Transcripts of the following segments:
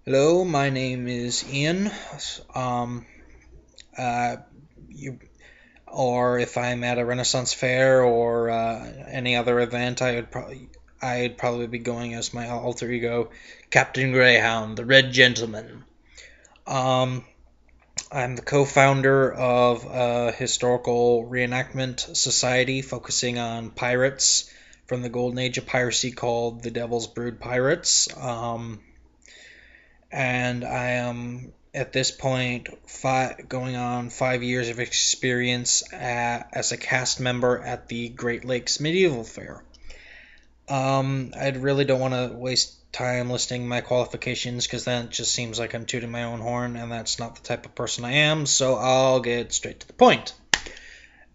Hello, my name is Ian. Um, uh, you, or if I'm at a Renaissance fair or any other event, I'd probably be going as my alter ego, Captain Greyhound, the Red Gentleman. Um, I'm the co-founder of a historical reenactment society focusing on pirates from the golden age of piracy called the Devil's Brood Pirates. And I am at this point going on 5 years of experience as a cast member at the Great Lakes Medieval Fair. I really don't want to waste time listing my qualifications because then it just seems like I'm tooting my own horn, and that's not the type of person I am, so I'll get straight to the point.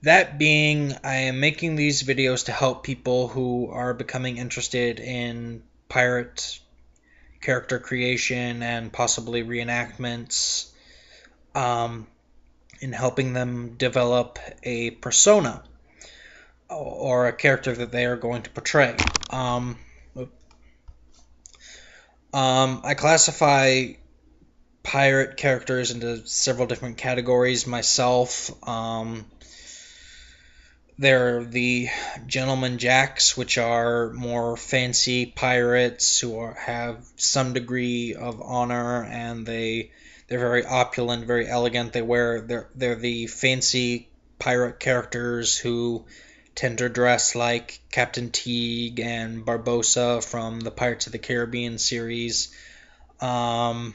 That being, I am making these videos to help people who are becoming interested in pirate character creation and possibly reenactments, um, in helping them develop a persona or a character that they are going to portray. I classify pirate characters into several different categories myself. There are the gentleman jacks, which are more fancy pirates have some degree of honor, and they're very opulent, very elegant. They're the fancy pirate characters who tend to dress like Captain Teague and Barbossa from the Pirates of the Caribbean series. Um,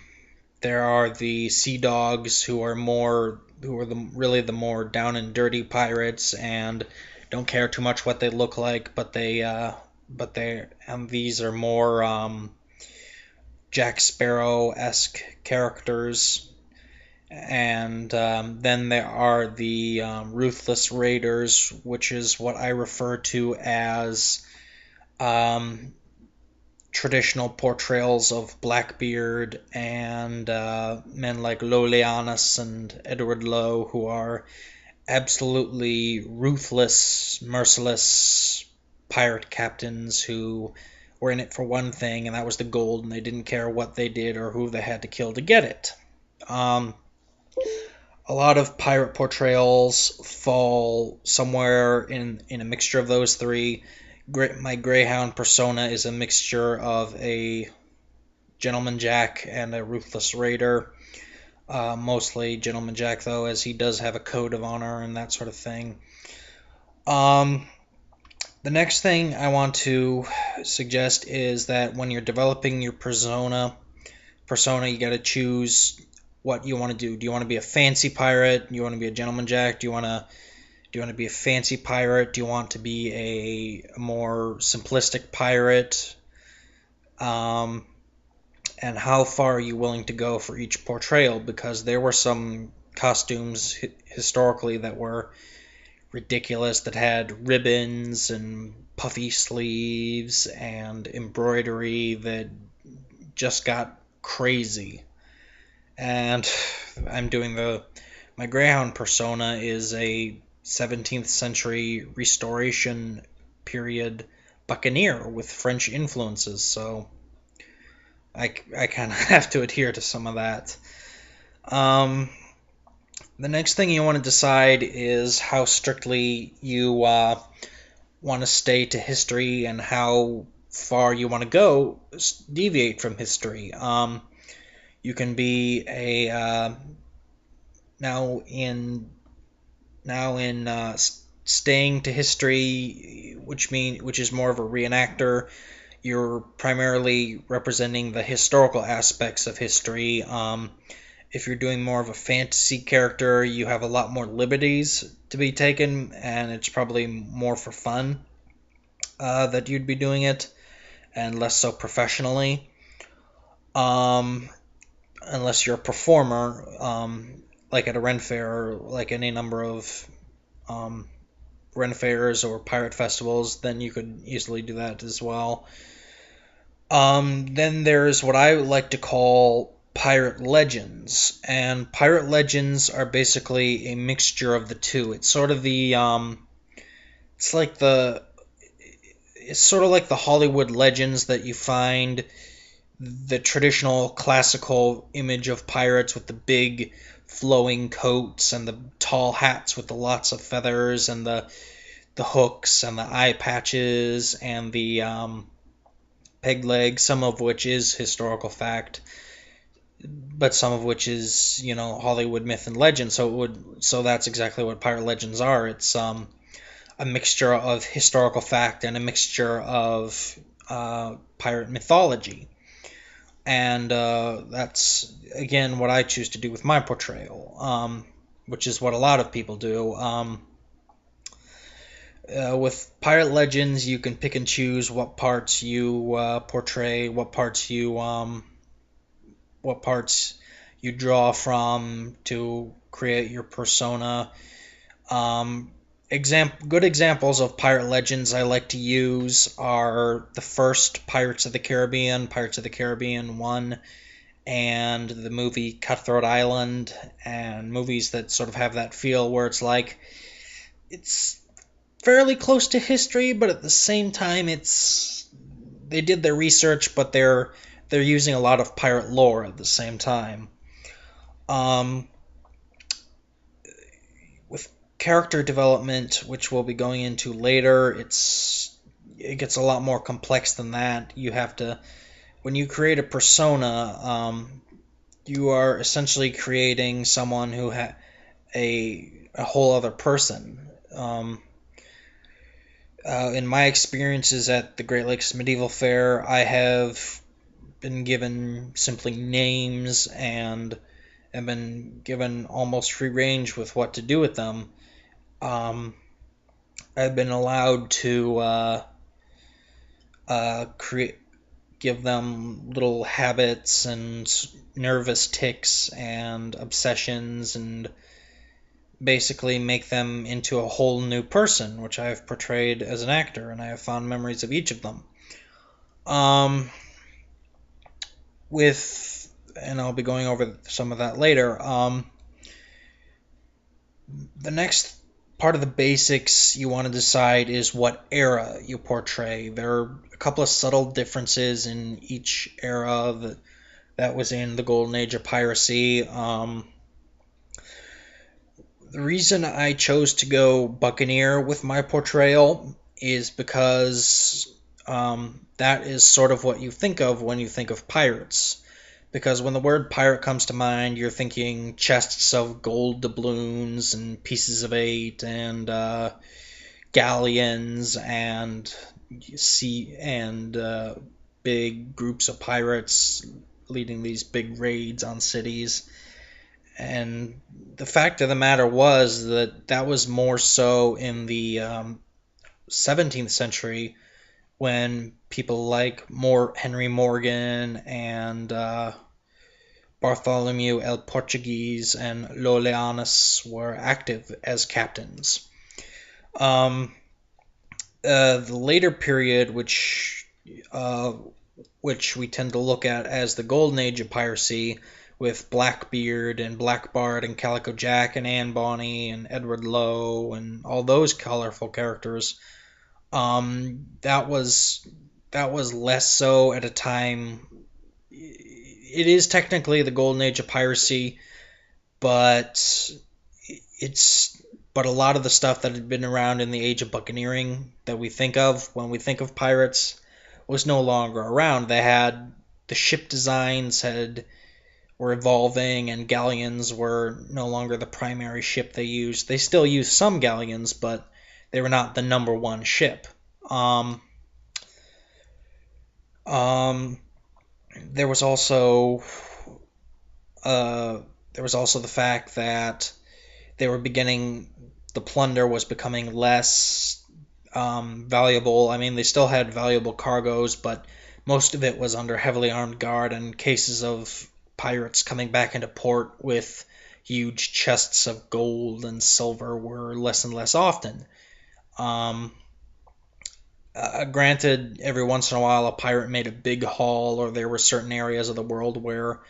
there are the sea dogs really the more down and dirty pirates and don't care too much what they look like, but these are more Jack Sparrow-esque characters. And then there are the Ruthless Raiders, which is what I refer to as um, traditional portrayals of Blackbeard and men like Lolianus and Edward Lowe, who are absolutely ruthless, merciless pirate captains who were in it for one thing, and that was the gold, and they didn't care what they did or who they had to kill to get it. Um, a lot of pirate portrayals fall somewhere in a mixture of those three. My Greyhound persona is a mixture of a Gentleman Jack and a Ruthless Raider. Mostly Gentleman Jack, though, as he does have a code of honor and that sort of thing. Um, the next thing I want to suggest is that when you're developing your persona, you got to choose what you want to do. Do you want to be a fancy pirate? Do you want to be a Gentleman Jack? Do you want to be a fancy pirate? Do you want to be a more simplistic pirate? Um, and how far are you willing to go for each portrayal? Because there were some costumes historically that were ridiculous, that had ribbons and puffy sleeves and embroidery that just got crazy. And I'm doing my Greyhound persona is a 17th century Restoration period buccaneer with French influences, so I kind of have to adhere to some of that. Um, the next thing you want to decide is how strictly you want to stay to history and how far you want to go deviate from history. You can be a now in staying to history, which is more of a reenactor. You're primarily representing the historical aspects of history. If you're doing more of a fantasy character, you have a lot more liberties to be taken, and it's probably more for fun that you'd be doing it, and less so professionally. Um, Unless you're a performer, like at a Ren Fair, or like any number of um, Ren Fairs or pirate festivals, then you could easily do that as well. Then there's what I like to call pirate legends, and pirate legends are basically a mixture of the two. It's like the Hollywood legends that you find the traditional classical image of pirates with the big flowing coats and the tall hats with the lots of feathers and the hooks and the eye patches and the peg legs, some of which is historical fact, but some of which is Hollywood myth and legend. So that's exactly what pirate legends are. It's a mixture of historical fact and a mixture of pirate mythology. And that's, again, what I choose to do with my portrayal, which is what a lot of people do. With pirate legends, you can pick and choose what parts you portray, what parts you draw from to create your persona. Um, Good examples of pirate legends I like to use are the first Pirates of the Caribbean 1, and the movie Cutthroat Island, and movies that sort of have that feel where it's fairly close to history, but at the same time they did their research, but they're using a lot of pirate lore at the same time. Um, with character development, which we'll be going into later, it gets a lot more complex than that. You have to When you create a persona, you are essentially creating someone who a whole other person. In my experiences at the Great Lakes Medieval Fair, I have been given simply names and have been given almost free range with what to do with them. Um, I've been allowed to create give them little habits and nervous tics and obsessions and basically make them into a whole new person, which I have portrayed as an actor, and I have fond memories of each of them. Um, and I'll be going over some of that later. The next part of the basics you want to decide is what era you portray. There are a couple of subtle differences in each era that was in the golden age of piracy. The reason I chose to go Buccaneer with my portrayal is because that is sort of what you think of when you think of pirates. Because when the word pirate comes to mind, you're thinking chests of gold doubloons and pieces of eight and galleons and big groups of pirates leading these big raids on cities. And the fact of the matter was that was more so in the 17th century, when people like Henry Morgan and Bartholomew el Portuguese and Loleanus were active as captains. The later period, which we tend to look at as the golden age of piracy, with Blackbeard and Blackbart and Calico Jack and Anne Bonny and Edward Lowe and all those colorful characters, that was less so at a time. It is technically the golden age of piracy, but a lot of the stuff that had been around in the age of buccaneering that we think of when we think of pirates was no longer around. The ship designs were evolving, and galleons were no longer the primary ship they used. They still used some galleons, but they were not the number one ship. There was also the fact that the plunder was becoming less valuable. I mean, they still had valuable cargoes, but most of it was under heavily armed guard, and cases of pirates coming back into port with huge chests of gold and silver were less and less often. Granted, every once in a while a pirate made a big haul, or there were certain areas of the world where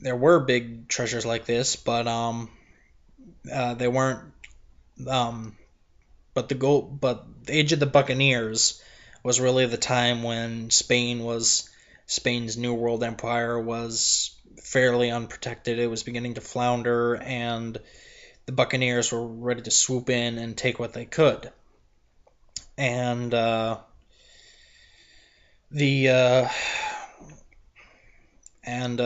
there were big treasures like this, but they weren't. But the age of the Buccaneers was really the time when Spain was Spain's New World Empire was fairly unprotected. It was beginning to flounder, and the Buccaneers were ready to swoop in and take what they could. And the and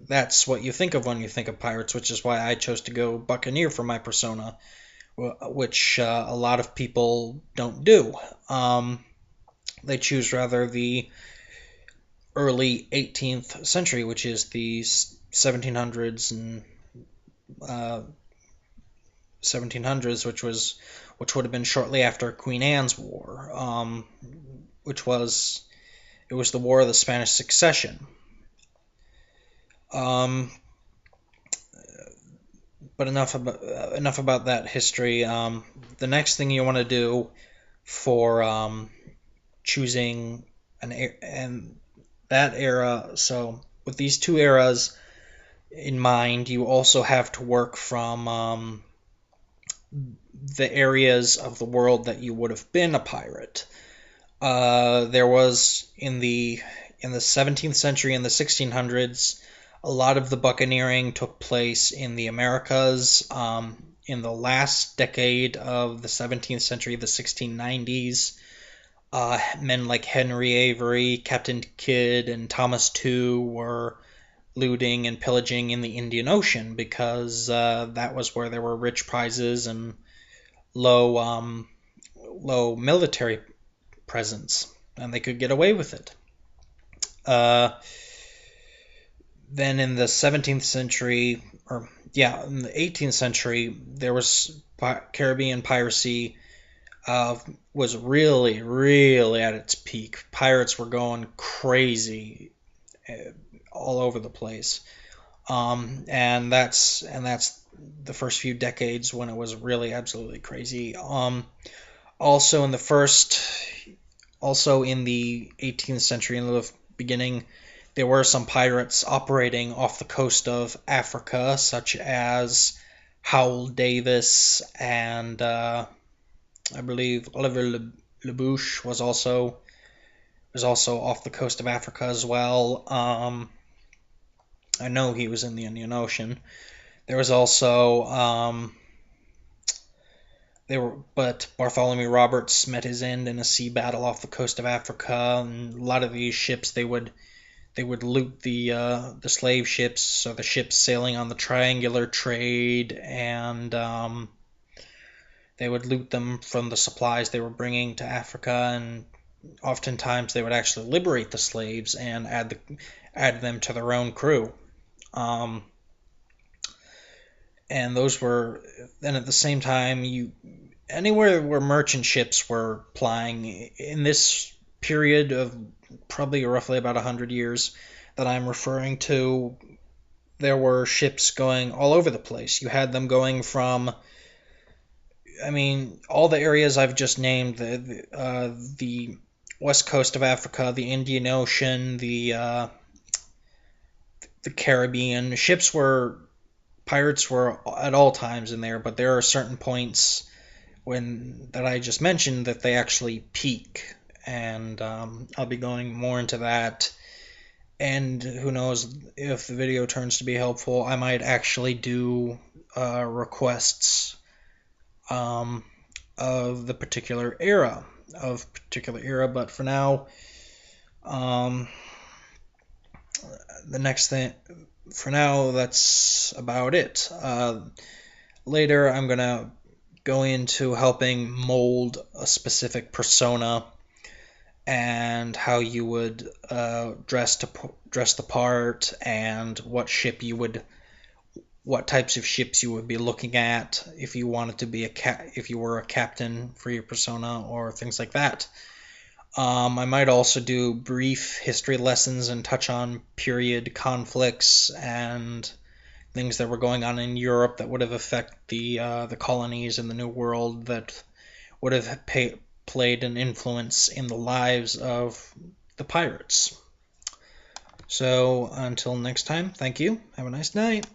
that's what you think of when you think of pirates, which is why I chose to go Buccaneer for my persona, which a lot of people don't do. They choose rather the early 18th century, which is the 1700s and 1700s, which would have been shortly after Queen Anne's War, which was it was the War of the Spanish Succession. But enough about that history. The next thing you want to do for choosing and that era. So with these two eras in mind, you also have to work from the areas of the world that you would have been a pirate. There was in the 17th century and the 1600s, a lot of the buccaneering took place in the Americas. In the last decade of the 17th century, the 1690s, men like Henry Avery, Captain Kidd, and Thomas Tew were looting and pillaging in the Indian Ocean because that was where there were rich prizes and low military presence, and they could get away with it. Then in the 17th century, in the 18th century, there was Caribbean piracy was really, really at its peak. Pirates were going crazy all over the place, and that's the first few decades when it was really absolutely crazy. Also in the 18th century, in the beginning, there were some pirates operating off the coast of Africa, such as Howell Davis and I believe Oliver LeBouche was also off the coast of Africa as well. I know he was in the Indian Ocean. There was also but Bartholomew Roberts met his end in a sea battle off the coast of Africa, and a lot of these ships they would loot the slave ships, so the ships sailing on the triangular trade, and they would loot them from the supplies they were bringing to Africa, and oftentimes they would actually liberate the slaves and add them to their own crew. And those were then at the same time anywhere where merchant ships were plying in this period of probably roughly about 100 years that I'm referring to, there were ships going all over the place. You had them going from, all the areas I've just named, the west coast of Africa, the Indian Ocean, the Caribbean. Pirates were at all times in there, but there are certain points that I just mentioned that they actually peak, and I'll be going more into that. And who knows, if the video turns to be helpful, I might actually do requests of the particular era. But for now, that's about it. Later, I'm gonna go into helping mold a specific persona and how you would dress the part, and what types of ships you would be looking at if you wanted to be if you were a captain for your persona, or things like that. I might also do brief history lessons and touch on period conflicts and things that were going on in Europe that would have affected the colonies in the New World, that would have played an influence in the lives of the pirates. So until next time, thank you. Have a nice night.